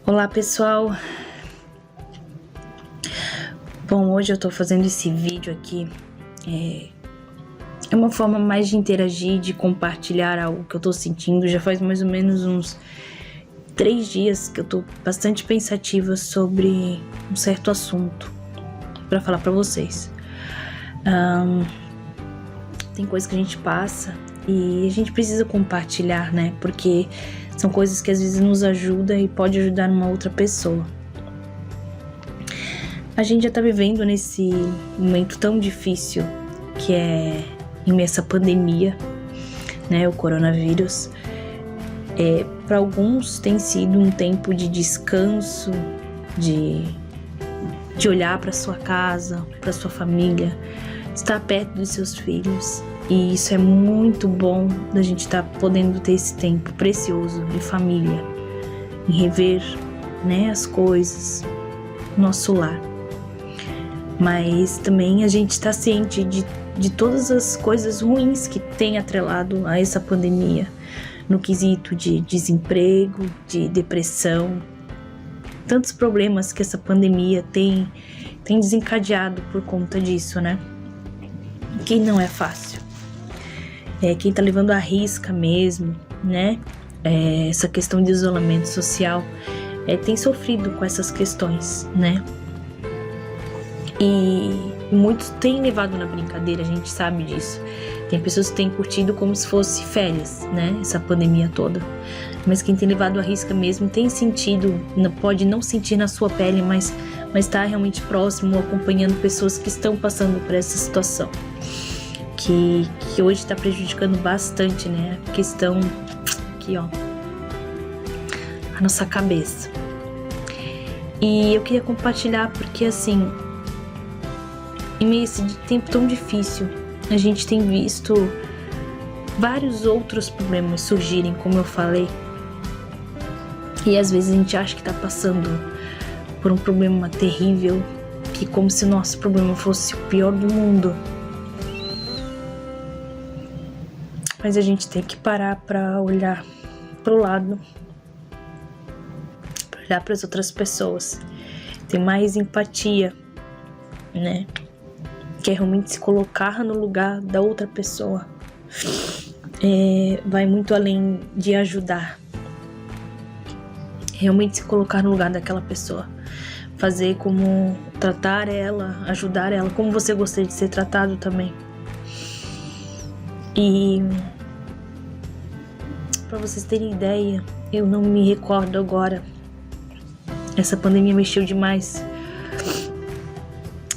Olá pessoal, bom, hoje eu tô fazendo esse vídeo aqui, é uma forma mais de interagir, de compartilhar algo que eu tô sentindo. Já faz mais ou menos uns 3 dias que eu tô bastante pensativa sobre um certo assunto pra falar pra vocês. Tem coisas que a gente passa e a gente precisa compartilhar, né, porque são coisas que às vezes nos ajudam e pode ajudar uma outra pessoa. A gente já tá vivendo nesse momento tão difícil que é em meio a essa pandemia, né, o coronavírus. Para alguns tem sido um tempo de descanso, de olhar para sua casa, para sua família, estar perto dos seus filhos. E isso é muito bom da gente estar podendo ter esse tempo precioso de família, em rever, né, as coisas, nosso lar. Mas também a gente está ciente de todas as coisas ruins que tem atrelado a essa pandemia, no quesito de desemprego, de depressão, tantos problemas que essa pandemia tem desencadeado por conta disso, né? Que não é fácil. Quem tá levando à risca mesmo, né? Essa questão de isolamento social tem sofrido com essas questões, né? E muitos têm levado na brincadeira, a gente sabe disso. Tem pessoas que têm curtido como se fosse férias, né? Essa pandemia toda. Mas quem tem levado à risca mesmo tem sentido, pode não sentir na sua pele, mas tá realmente próximo, acompanhando pessoas que estão passando por essa situação. Que hoje está prejudicando bastante, né? A questão aqui, ó, a nossa cabeça. E eu queria compartilhar porque, assim, em meio a esse tempo tão difícil, a gente tem visto vários outros problemas surgirem, como eu falei. E às vezes a gente acha que tá passando por um problema terrível, que como se o nosso problema fosse o pior do mundo. Mas a gente tem que parar para olhar pro lado, pra olhar para as outras pessoas, ter mais empatia, né? Que é realmente se colocar no lugar da outra pessoa. Vai muito além de ajudar. Realmente se colocar no lugar daquela pessoa. Fazer como tratar ela, ajudar ela, como você gostaria de ser tratado também. E para vocês terem ideia, eu não me recordo agora. Essa pandemia mexeu demais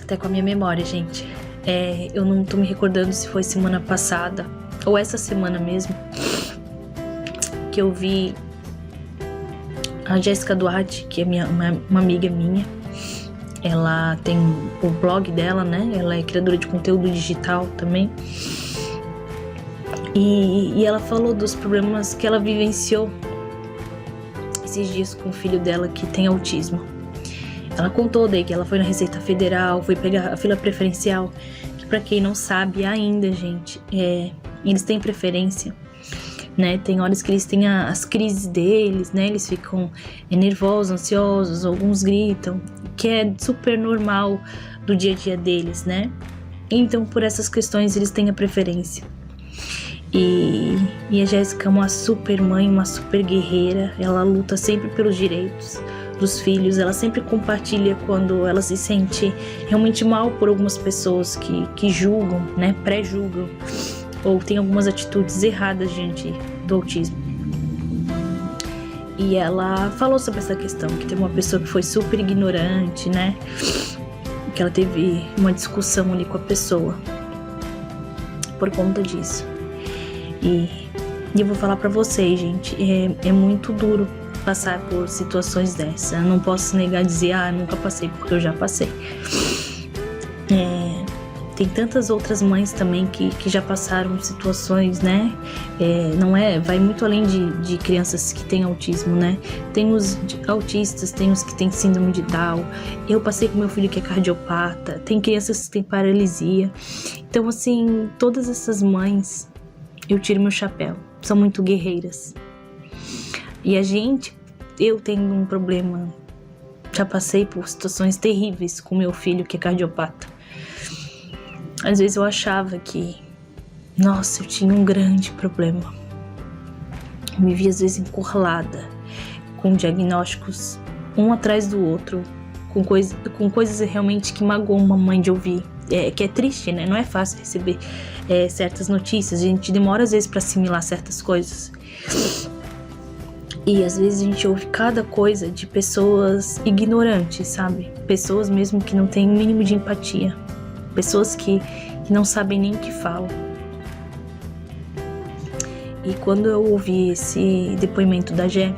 até com a minha memória, gente. Eu não tô me recordando se foi semana passada ou essa semana mesmo que eu vi a Jéssica Duarte, que é uma amiga minha. Ela tem o blog dela, né? Ela é criadora de conteúdo digital também. E ela falou dos problemas que ela vivenciou esses dias com o filho dela que tem autismo. Ela contou daí que ela foi na Receita Federal, foi pegar a fila preferencial, que pra quem não sabe ainda, gente, eles têm preferência, né? Tem horas que eles têm as crises deles, né? Eles ficam nervosos, ansiosos, alguns gritam, que é super normal do dia a dia deles, né? Então, por essas questões, eles têm a preferência. E a Jéssica é uma super mãe, uma super guerreira. Ela luta sempre pelos direitos dos filhos. Ela sempre compartilha quando ela se sente realmente mal por algumas pessoas que julgam, né, pré-julgam, ou tem algumas atitudes erradas diante do autismo. E ela falou sobre essa questão, que teve uma pessoa que foi super ignorante, né, que ela teve uma discussão ali com a pessoa por conta disso. E eu vou falar pra vocês, gente, é muito duro passar por situações dessas. Eu não posso negar e dizer, nunca passei, porque eu já passei. Tem tantas outras mães também que já passaram situações, né? Vai muito além de crianças que têm autismo, né? Tem os autistas, tem os que têm síndrome de Down. Eu passei com meu filho que é cardiopata. Tem crianças que têm paralisia. Então, assim, todas essas mães, eu tiro meu chapéu. São muito guerreiras. E a gente eu tenho um problema, já passei por situações terríveis com meu filho que é cardiopata. Às vezes eu achava que, nossa, eu tinha um grande problema. Eu me via às vezes encurralada, com diagnósticos um atrás do outro, com coisas realmente que magoam uma mãe de ouvir. Que é triste, né? Não é fácil receber certas notícias. A gente demora às vezes para assimilar certas coisas. E às vezes a gente ouve cada coisa de pessoas ignorantes, sabe? Pessoas mesmo que não têm o mínimo de empatia. Pessoas que não sabem nem o que falam. E quando eu ouvi esse depoimento da Gé,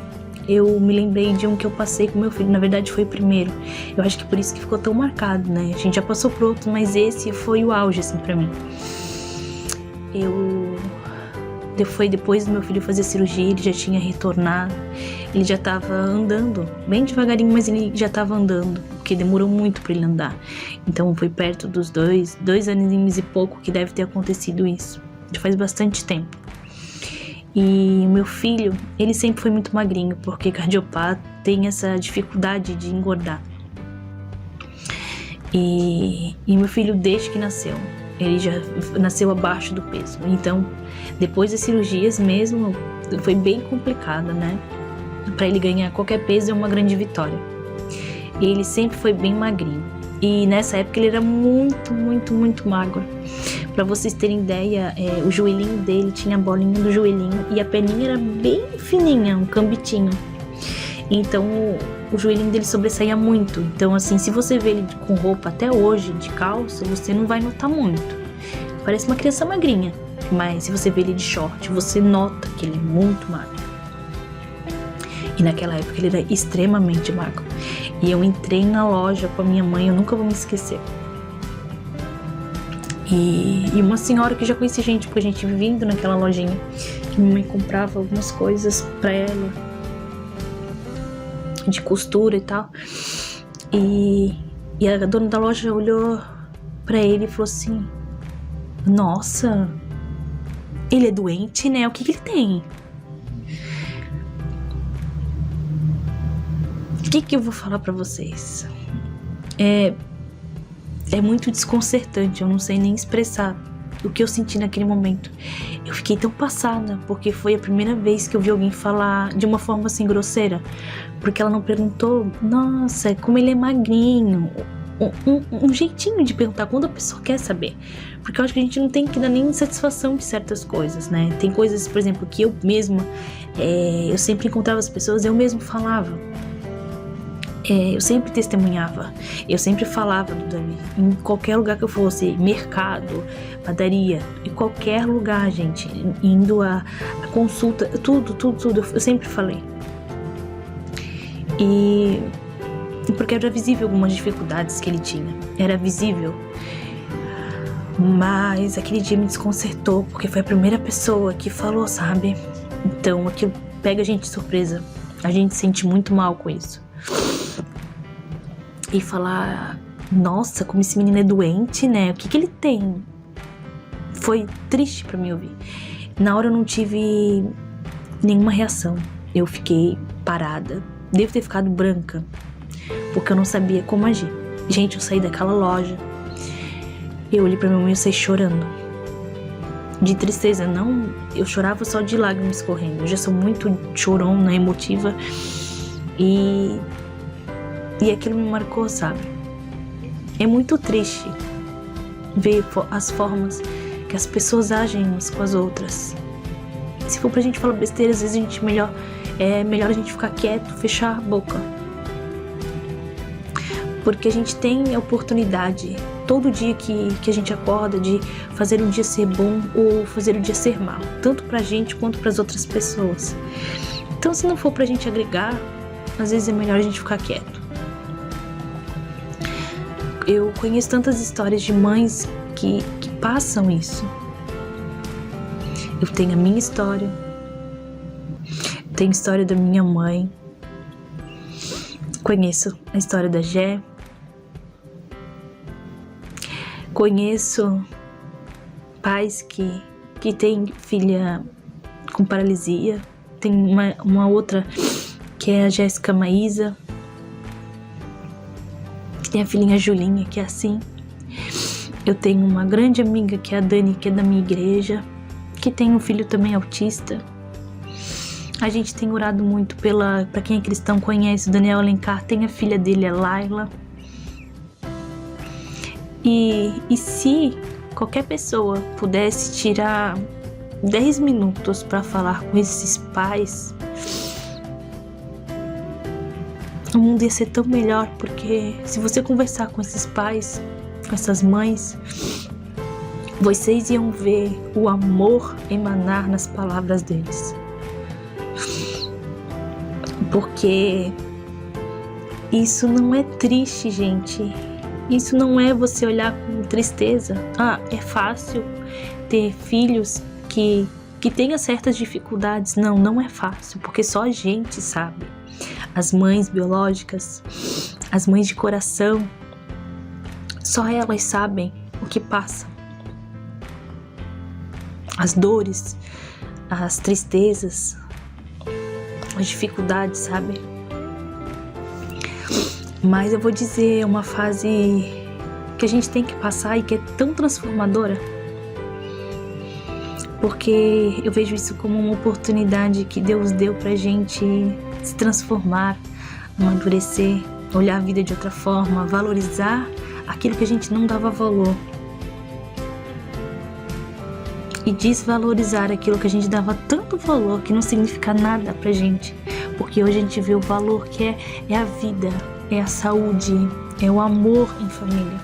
eu me lembrei de um que eu passei com meu filho. Na verdade foi o primeiro. Eu acho que por isso que ficou tão marcado, né? A gente já passou por outro, mas esse foi o auge, assim, pra mim. Foi depois do meu filho fazer cirurgia, ele já tinha retornado. Ele já tava andando, bem devagarinho, mas ele já tava andando, porque demorou muito pra ele andar. Então foi perto dos 2 anos e pouco que deve ter acontecido isso. Já faz bastante tempo. E o meu filho, ele sempre foi muito magrinho, porque cardiopata tem essa dificuldade de engordar. E meu filho, desde que nasceu, ele já nasceu abaixo do peso. Então, depois das cirurgias mesmo, foi bem complicado, né? Para ele ganhar qualquer peso é uma grande vitória. E ele sempre foi bem magrinho. E nessa época ele era muito, muito, muito magro. Pra vocês terem ideia, o joelhinho dele tinha a bolinha do joelhinho e a perninha era bem fininha, um cambitinho. Então o joelhinho dele sobressaía muito. Então assim, se você vê ele com roupa até hoje, de calça, você não vai notar muito. Parece uma criança magrinha, mas se você vê ele de short, você nota que ele é muito magro. E naquela época ele era extremamente magro. E eu entrei na loja com a minha mãe, eu nunca vou me esquecer. E uma senhora que já conhecia gente, porque a gente vindo naquela lojinha, que minha mãe comprava algumas coisas pra ela, de costura e tal. E a dona da loja olhou pra ele e falou assim: nossa, ele é doente, né? O que ele tem? O que eu vou falar pra vocês? É muito desconcertante, eu não sei nem expressar o que eu senti naquele momento. Eu fiquei tão passada, porque foi a primeira vez que eu vi alguém falar de uma forma assim grosseira. Porque ela não perguntou, nossa, como ele é magrinho. Um jeitinho de perguntar quando a pessoa quer saber. Porque eu acho que a gente não tem que dar nem satisfação de certas coisas, né? Tem coisas, por exemplo, que eu mesma, eu sempre encontrava as pessoas, eu mesmo falava. Eu sempre testemunhava, eu sempre falava do Davi, em qualquer lugar que eu fosse, mercado, padaria, em qualquer lugar, gente, indo a consulta, tudo, eu sempre falei. E porque era visível algumas dificuldades que ele tinha, era visível, mas aquele dia me desconcertou, porque foi a primeira pessoa que falou, sabe? Então aquilo pega a gente de surpresa, a gente se sente muito mal com isso. E falar, nossa, como esse menino é doente, né? O que ele tem? Foi triste pra mim ouvir. Na hora eu não tive nenhuma reação. Eu fiquei parada. Devo ter ficado branca, porque eu não sabia como agir. Gente, eu saí daquela loja. Eu olhei pra minha mãe e eu saí chorando. De tristeza, não. Eu chorava só de lágrimas escorrendo. Eu já sou muito chorona, emotiva. E aquilo me marcou, sabe? É muito triste ver as formas que as pessoas agem umas com as outras. Se for pra gente falar besteira, às vezes é melhor a gente ficar quieto, fechar a boca. Porque a gente tem a oportunidade, todo dia que a gente acorda, de fazer um dia ser bom ou fazer um dia ser mal. Tanto pra gente quanto pras outras pessoas. Então, se não for pra gente agregar, às vezes é melhor a gente ficar quieto. Eu conheço tantas histórias de mães que passam isso. Eu tenho a minha história. Tenho a história da minha mãe. Conheço a história da Gé. Conheço pais que têm filha com paralisia. Tem uma outra que que é a Jéssica Maísa. Tem a filhinha Julinha, que é assim. Eu tenho uma grande amiga, que é a Dani, que é da minha igreja, que tem um filho também autista. A gente tem orado muito pra quem é cristão conhece, o Daniel Alencar, tem a filha dele, a Laila. E se qualquer pessoa pudesse tirar 10 minutos para falar com esses pais, o mundo ia ser tão melhor, porque se você conversar com esses pais, com essas mães, vocês iam ver o amor emanar nas palavras deles. Porque isso não é triste, gente. Isso não é você olhar com tristeza. É fácil ter filhos que tenham certas dificuldades. Não é fácil, porque só a gente sabe. As mães biológicas, as mães de coração, só elas sabem o que passa. As dores, as tristezas, as dificuldades, sabe? Mas eu vou dizer uma fase que a gente tem que passar e que é tão transformadora, porque eu vejo isso como uma oportunidade que Deus deu pra gente se transformar, amadurecer, olhar a vida de outra forma, valorizar aquilo que a gente não dava valor e desvalorizar aquilo que a gente dava tanto valor que não significa nada pra gente, porque hoje a gente vê o valor que é a vida, é a saúde, é o amor em família.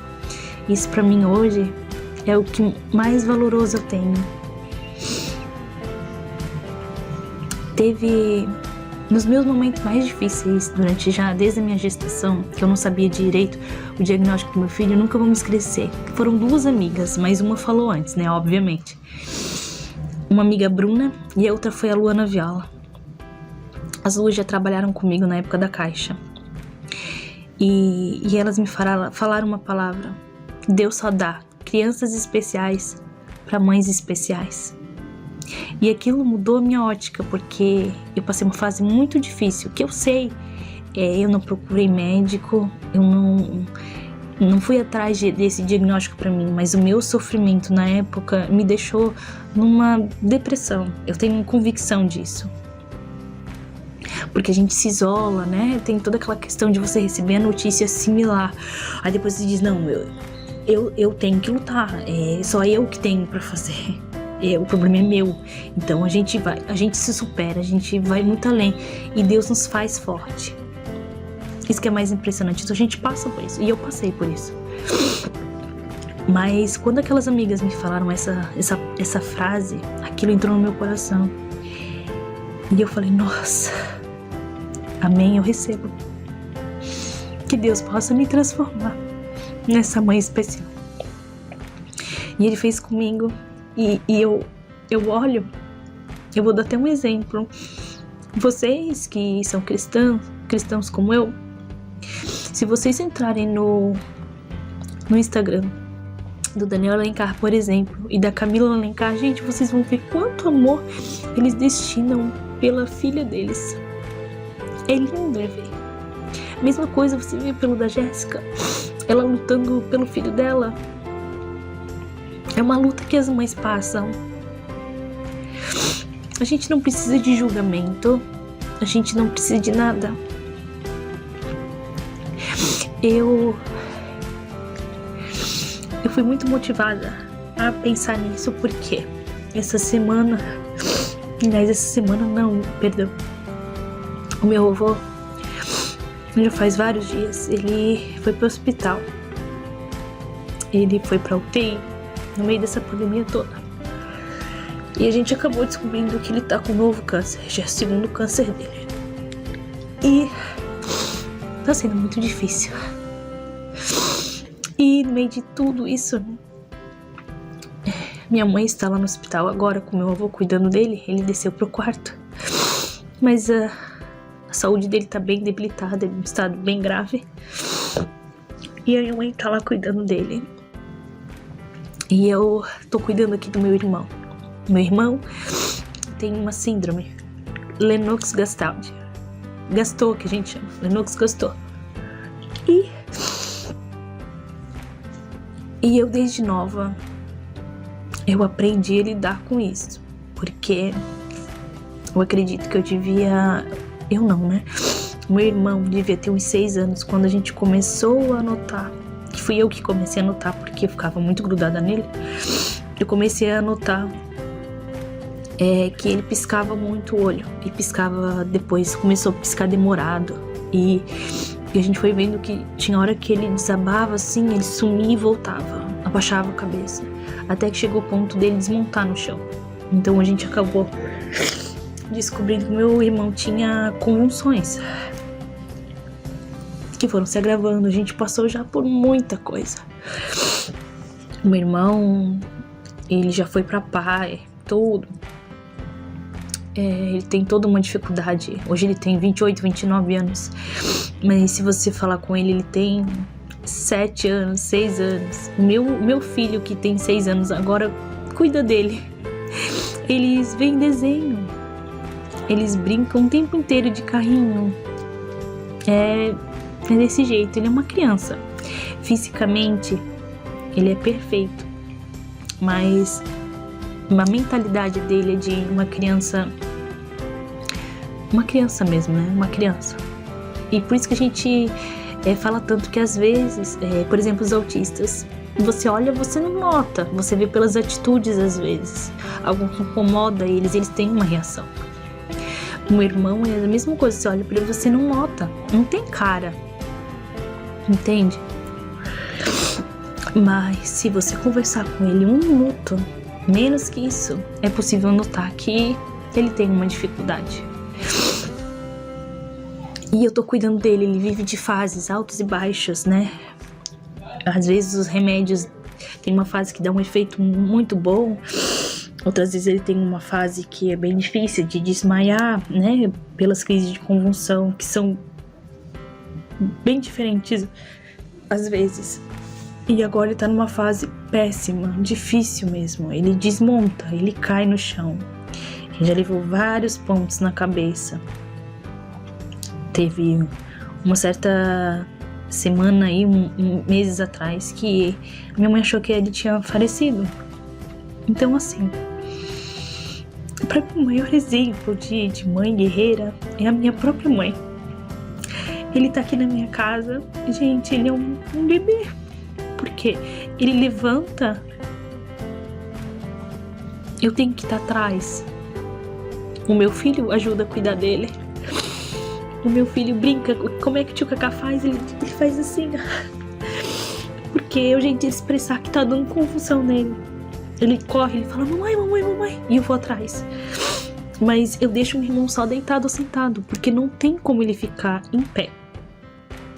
Isso pra mim hoje é o que mais valoroso eu tenho. Teve nos meus momentos mais difíceis, desde a minha gestação, que eu não sabia direito o diagnóstico do meu filho, eu nunca vou me esquecer. Foram 2 amigas, mas uma falou antes, né, obviamente. Uma amiga, Bruna, e a outra foi a Luana Viola. As 2 já trabalharam comigo na época da Caixa. E elas me falaram uma palavra: Deus só dá crianças especiais para mães especiais. E aquilo mudou a minha ótica, porque eu passei uma fase muito difícil, que eu sei, eu não procurei médico, eu não fui atrás desse diagnóstico para mim, mas o meu sofrimento na época me deixou numa depressão. Eu tenho convicção disso. Porque a gente se isola, né? Tem toda aquela questão de você receber a notícia similar. Aí depois você diz, não, eu tenho que lutar, só eu que tenho pra fazer. O problema é meu. Então a gente se supera, a gente vai muito além. E Deus nos faz forte. Isso que é mais impressionante. Então a gente passa por isso. E eu passei por isso. Mas quando aquelas amigas me falaram essa frase, aquilo entrou no meu coração. E eu falei, nossa, amém, eu recebo. Que Deus possa me transformar nessa mãe especial. E Ele fez comigo. E eu olho, eu vou dar até um exemplo. Vocês que são cristãos como eu, se vocês entrarem no Instagram do Daniel Alencar, por exemplo, e da Camila Alencar, gente, vocês vão ver quanto amor eles destinam pela filha deles. É lindo ver. Mesma coisa você vê pelo da Jéssica, ela lutando pelo filho dela. É uma luta que as mães passam. A gente não precisa de julgamento. A gente não precisa de nada. Eu fui muito motivada a pensar nisso porque essa semana não, perdão. O meu avô, já faz vários dias, ele foi pro hospital. Ele foi pra UTI. No meio dessa pandemia toda. E a gente acabou descobrindo que ele tá com um novo câncer. Já é o 2º câncer dele. E tá sendo muito difícil. E no meio de tudo isso, minha mãe está lá no hospital agora com meu avô cuidando dele. Ele desceu pro quarto. Mas a saúde dele tá bem debilitada, em um estado bem grave. E a minha mãe tá lá cuidando dele. E eu tô cuidando aqui do meu irmão. Meu irmão tem uma síndrome, Lennox-Gastaut. gastou, que a gente chama. Lennox gastou. E eu, desde nova, eu aprendi a lidar com isso. Porque eu acredito que eu devia... Eu não, né? Meu irmão devia ter uns 6 anos quando a gente começou a notar. Que fui eu que comecei a notar, porque eu ficava muito grudada nele. Eu comecei a notar que ele piscava muito o olho. E piscava depois, começou a piscar demorado. E a gente foi vendo que tinha hora que ele desabava assim, ele sumia e voltava, abaixava a cabeça. Até que chegou o ponto dele desmontar no chão. Então a gente acabou descobrindo que meu irmão tinha convulsões, que foram se agravando. A gente passou já por muita coisa. O meu irmão, ele já foi pra pai, tudo. Ele tem toda uma dificuldade. Hoje ele tem 28, 29 anos. Mas se você falar com ele, ele tem 7 anos, 6 anos. O meu filho, que tem 6 anos agora, cuida dele. Eles veem desenho. Eles brincam o tempo inteiro de carrinho. É desse jeito. Ele é uma criança. Fisicamente, ele é perfeito. Mas a mentalidade dele é de uma criança mesmo, né? Uma criança. E por isso que a gente fala tanto que às vezes, por exemplo, os autistas, você olha, você não nota, você vê pelas atitudes às vezes. Algo que incomoda eles têm uma reação. O meu irmão é a mesma coisa, você olha pra ele, você não nota, não tem cara. Entende? Mas se você conversar com ele 1 minuto, menos que isso, é possível notar que ele tem uma dificuldade. E eu tô cuidando dele, ele vive de fases altas e baixas, né? Às vezes os remédios tem uma fase que dá um efeito muito bom, outras vezes ele tem uma fase que é bem difícil de desmaiar, né? Pelas crises de convulsão, que são bem diferentes às vezes. E agora ele tá numa fase péssima, difícil mesmo. Ele desmonta, ele cai no chão. Ele já levou vários pontos na cabeça. Teve uma certa semana aí, meses atrás, que minha mãe achou que ele tinha falecido. Então, assim, pra mim, o maior exemplo de mãe guerreira é a minha própria mãe. Ele tá aqui na minha casa. Gente, ele é um bebê. Porque ele levanta, eu tenho que estar atrás. O meu filho ajuda a cuidar dele. O meu filho brinca. Como é que o tio Cacá faz? Ele faz assim. Porque é o jeito de expressar que tá dando confusão nele. Ele corre, ele fala, mamãe, mamãe, mamãe. E eu vou atrás. Mas eu deixo meu irmão só deitado ou sentado. Porque não tem como ele ficar em pé.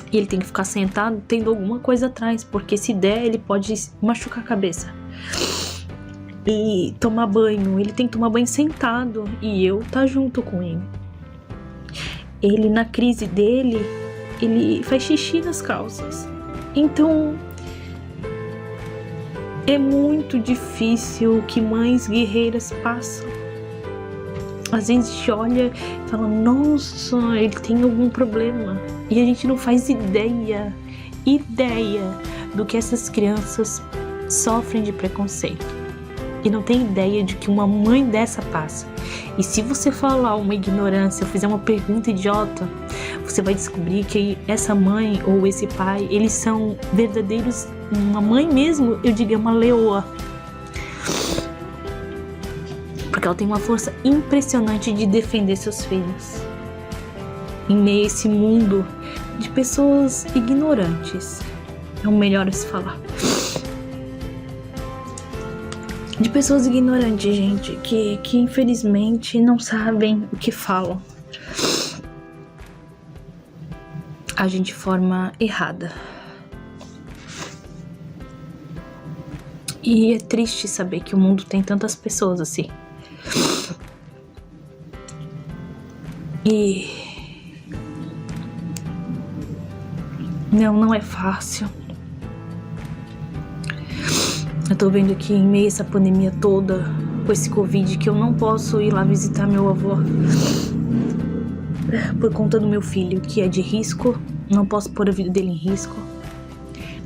E ele tem que ficar sentado tendo alguma coisa atrás, porque se der ele pode machucar a cabeça. E tomar banho, ele tem que tomar banho sentado e eu tá junto com ele. Ele, na crise dele, ele faz xixi nas calças. Então é muito difícil o que mães guerreiras passam. Às vezes a gente olha e fala, nossa, ele tem algum problema. E a gente não faz ideia do que essas crianças sofrem de preconceito. E não tem ideia de que uma mãe dessa passa. E se você falar uma ignorância, fizer uma pergunta idiota, você vai descobrir que essa mãe ou esse pai, eles são verdadeiros, uma mãe mesmo, eu diria uma leoa. Porque ela tem uma força impressionante de defender seus filhos. Em meio a esse mundo de pessoas ignorantes. É o melhor a se falar. De pessoas ignorantes, gente, que infelizmente não sabem o que falam. Agem de forma errada. E é triste saber que o mundo tem tantas pessoas assim. E não é fácil. Eu tô vendo aqui em meio a essa pandemia toda, com esse Covid, que eu não posso ir lá visitar meu avô. por conta do meu filho, que é de risco. Não posso pôr a vida dele em risco.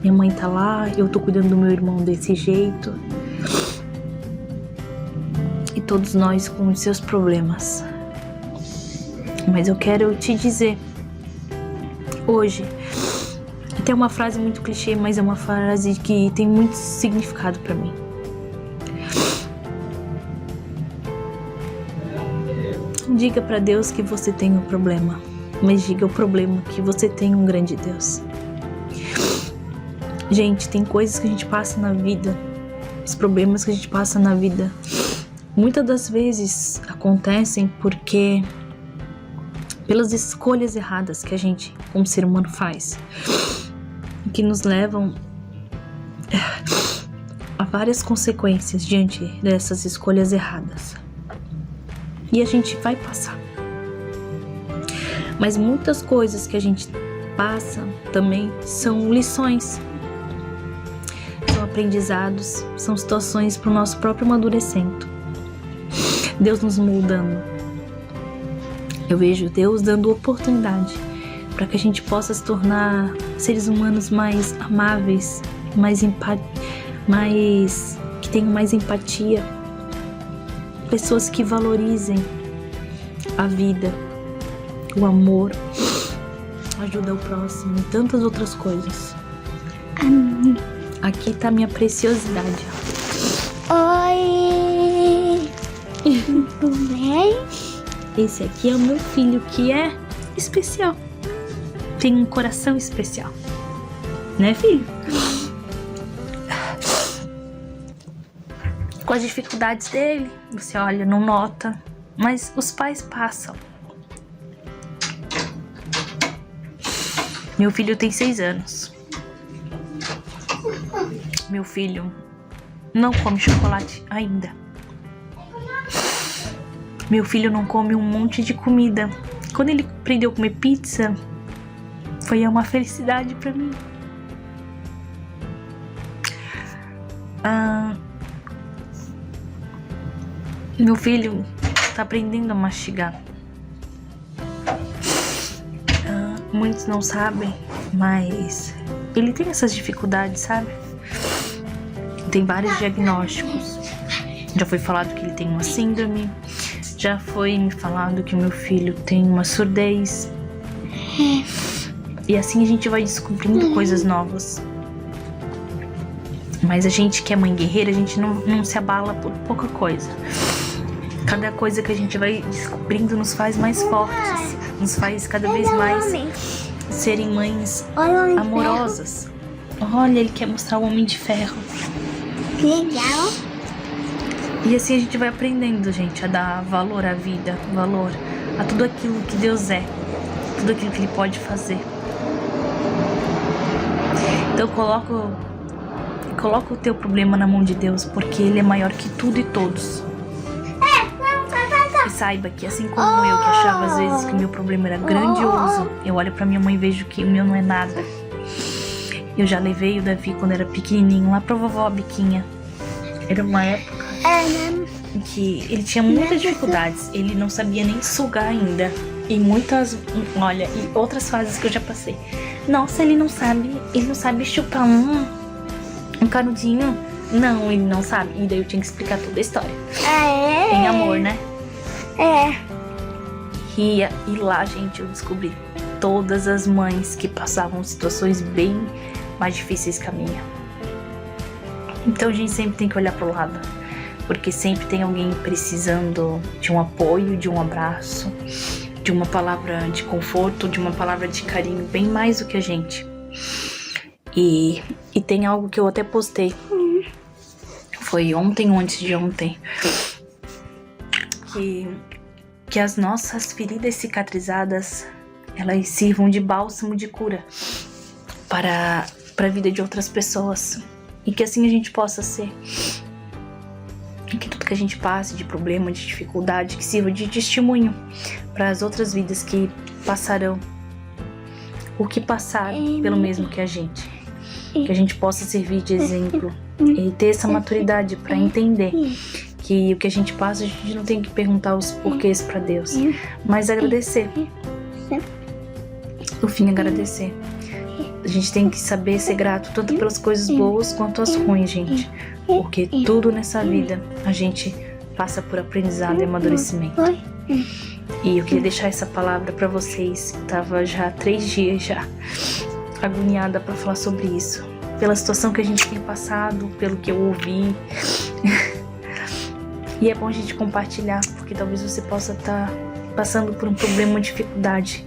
Minha mãe tá lá, eu tô cuidando do meu irmão desse jeito. E todos nós com os seus problemas. Mas eu quero te dizer, hoje, tem uma frase muito clichê, mas é uma frase que tem muito significado pra mim. Diga pra Deus que você tem um problema, mas diga o problema que você tem um grande Deus. Gente, tem coisas que a gente passa na vida, os problemas que a gente passa na vida, muitas das vezes acontecem porque pelas escolhas erradas que a gente, como ser humano, faz, que nos levam a várias consequências diante dessas escolhas erradas. E a gente vai passar. Mas muitas coisas que a gente passa também são lições, são aprendizados, são situações para o nosso próprio amadurecimento. Deus nos moldando. Eu vejo Deus dando oportunidade para que a gente possa se tornar seres humanos mais amáveis, que tenham mais empatia, pessoas que valorizem a vida, o amor, ajuda ao próximo e tantas outras coisas. Aqui tá minha preciosidade. Oi! Tudo bem? Esse aqui é o meu filho, que é especial. Tem um coração especial. Né, filho? Com as dificuldades dele, você olha, não nota, mas os pais passam. Meu filho tem 6 anos. Meu filho não come chocolate ainda. Meu filho não come um monte de comida. Quando ele aprendeu a comer pizza, foi uma felicidade pra mim. Meu filho tá aprendendo a mastigar. Muitos não sabem, mas ele tem essas dificuldades, sabe? Tem vários diagnósticos. Já foi falado que ele tem uma síndrome. Já foi me falado que o meu filho tem uma surdez. E assim a gente vai descobrindo coisas novas. Mas a gente que é mãe guerreira, a gente não se abala por pouca coisa. Cada coisa que a gente vai descobrindo nos faz mais fortes. Nos faz cada vez mais serem mães amorosas. Olha, ele quer mostrar o Homem de Ferro. Que legal. E assim a gente vai aprendendo, gente, a dar valor à vida, valor a tudo aquilo que Deus é, tudo aquilo que Ele pode fazer. Então coloca o teu problema na mão de Deus, porque Ele é maior que tudo e todos. E saiba que assim como eu, que achava às vezes que o meu problema era grandioso, eu olho pra minha mãe e vejo que o meu não é nada. Eu já levei o Davi quando era pequenininho lá pra vovó Biquinha. Era uma época em que ele tinha muitas dificuldades, ele não sabia nem sugar ainda. E e outras fases que eu já passei. Nossa, ele não sabe chupar um canudinho. Não, ele não sabe. E daí eu tinha que explicar toda a história. Tem amor, né? E lá, gente, eu descobri todas as mães que passavam situações bem mais difíceis que a minha. Então a gente sempre tem que olhar pro lado, porque sempre tem alguém precisando de um apoio, de um abraço, de uma palavra de conforto, de uma palavra de carinho, bem mais do que a gente. E tem algo que eu até postei, foi ontem ou antes de ontem, que as nossas feridas cicatrizadas, elas sirvam de bálsamo de cura para a vida de outras pessoas. E que assim a gente possa ser. E que tudo que a gente passe de problema, de dificuldade, que sirva de testemunho para as outras vidas que passarão o que passaram pelo mesmo que a gente. Que a gente possa servir de exemplo e ter essa maturidade para entender que o que a gente passa, a gente não tem que perguntar os porquês para Deus, mas agradecer no fim, agradecer. A gente tem que saber ser grato tanto pelas coisas boas quanto as ruins, gente. Porque tudo nessa vida a gente passa por aprendizado e amadurecimento. E eu queria deixar essa palavra para vocês. Eu tava já há 3 dias já agoniada para falar sobre isso. Pela situação que a gente tem passado, pelo que eu ouvi. E é bom a gente compartilhar, porque talvez você possa estar passando por um problema, uma dificuldade.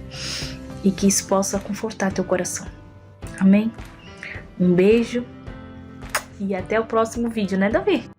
E que isso possa confortar teu coração. Amém? Um beijo. E até o próximo vídeo, né, Davi?